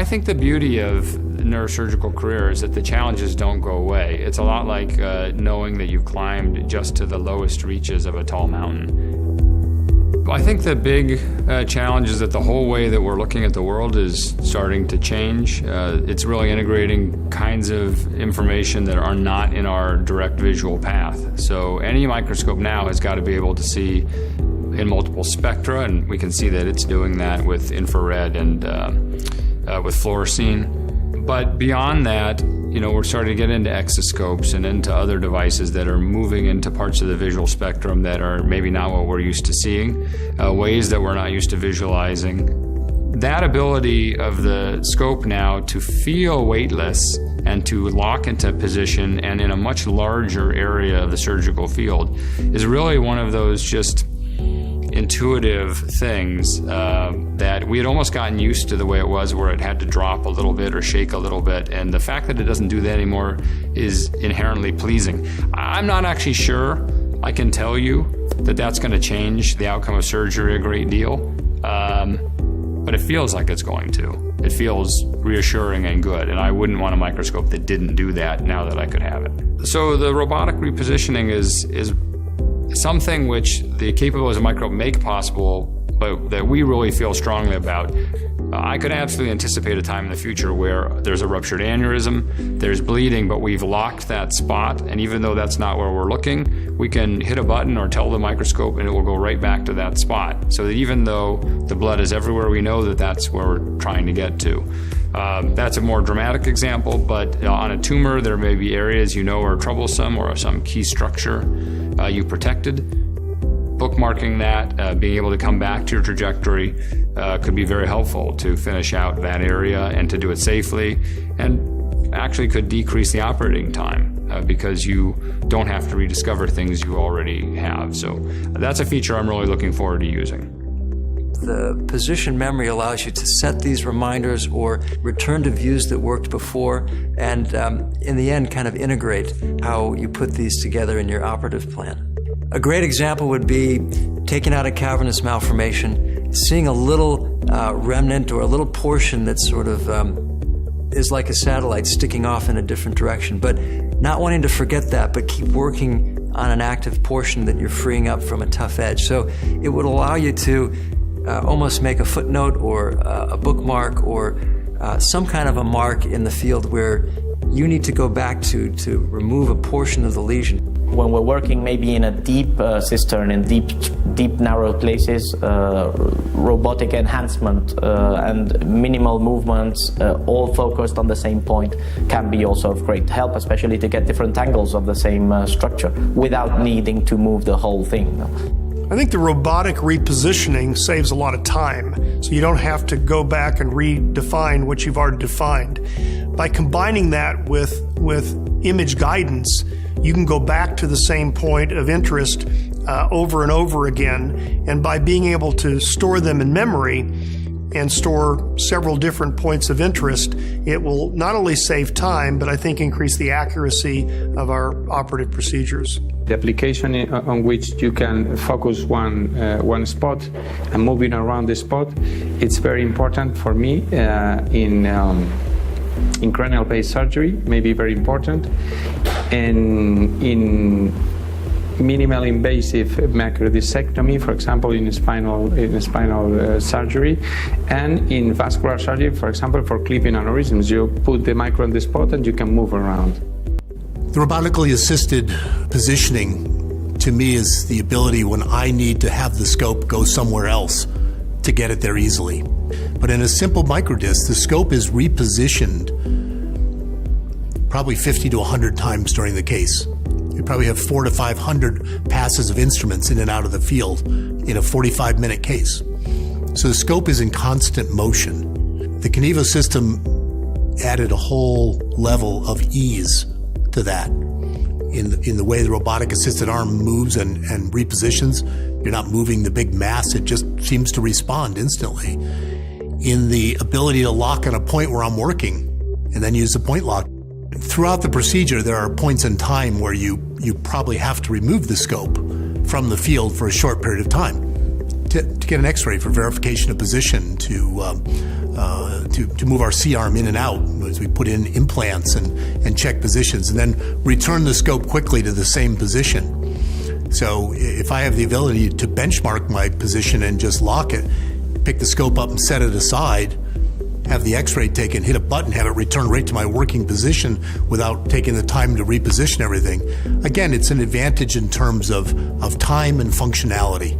I think the beauty of the neurosurgical career is that the challenges don't go away. It's a lot like knowing that you've climbed just to the lowest reaches of a tall mountain. I think the big challenge is that the whole way that we're looking at the world is starting to change. It's really integrating kinds of information that are not in our direct visual path. So any microscope now has got to be able to see in multiple spectra, and we can see that it's doing that with infrared and with fluorescein. But beyond that, we're starting to get into exoscopes and into other devices that are moving into parts of the visual spectrum that are maybe not what we're used to seeing, ways that we're not used to visualizing. That ability of the scope now to feel weightless and to lock into position and in a much larger area of the surgical field is really one of those just intuitive things that we had almost gotten used to the way it was, where it had to drop a little bit or shake a little bit, and the fact that it doesn't do that anymore is inherently pleasing. I'm not actually sure I can tell you that that's going to change the outcome of surgery a great deal, but it feels like it's going to. It feels reassuring and good, and I wouldn't want a microscope that didn't do that now that I could have it. So the robotic repositioning is something which the capabilities of microscope make possible, but that we really feel strongly about. I could absolutely anticipate a time in the future where there's a ruptured aneurysm, there's bleeding, but we've locked that spot, and even though that's not where we're looking, we can hit a button or tell the microscope and it will go right back to that spot. So that even though the blood is everywhere, we know that that's where we're trying to get to. That's a more dramatic example, but on a tumor, there may be areas are troublesome or some key structure you protected. Bookmarking that, being able to come back to your trajectory could be very helpful to finish out that area and to do it safely, and actually could decrease the operating time because you don't have to rediscover things you already have. So that's a feature I'm really looking forward to using. The position memory allows you to set these reminders or return to views that worked before, and in the end kind of integrate how you put these together in your operative plan. A great example would be taking out a cavernous malformation, seeing a little remnant or a little portion that sort of is like a satellite sticking off in a different direction, but not wanting to forget that, but keep working on an active portion that you're freeing up from a tough edge. So it would allow you to almost make a footnote or a bookmark or some kind of a mark in the field where you need to go back to remove a portion of the lesion. When we're working maybe in a deep cistern, in deep narrow places, robotic enhancement and minimal movements, all focused on the same point, can be also of great help, especially to get different angles of the same structure without needing to move the whole thing. I think the robotic repositioning saves a lot of time, so you don't have to go back and redefine what you've already defined. By combining that with image guidance, you can go back to the same point of interest over and over again, and by being able to store them in memory and store several different points of interest, it will not only save time, but I think increase the accuracy of our operative procedures. The application on which you can focus one spot and moving around the spot, it's very important for me in cranial-based surgery, maybe very important, and in minimal invasive macrodiscectomy, for example, in spinal surgery, and in vascular surgery, for example, for clipping aneurysms. You put the micro on the spot and you can move around. The robotically assisted positioning, to me, is the ability when I need to have the scope go somewhere else to get it there easily. But in a simple microdisc, the scope is repositioned probably 50 to 100 times during the case. You probably have 400 to 500 passes of instruments in and out of the field in a 45-minute case. So the scope is in constant motion. The KINEVO system added a whole level of ease to that. In the way the robotic-assisted arm moves and repositions, you're not moving the big mass, it just seems to respond instantly. In the ability to lock on a point where I'm working and then use the point lock. Throughout the procedure, there are points in time where you probably have to remove the scope from the field for a short period of time to get an X-ray for verification of position, to move our C-arm in and out as we put in implants and check positions, and then return the scope quickly to the same position. So if I have the ability to benchmark my position and just lock it, pick the scope up and set it aside, have the X-ray taken, hit a button, have it return right to my working position without taking the time to reposition everything. Again, it's an advantage in terms of time and functionality.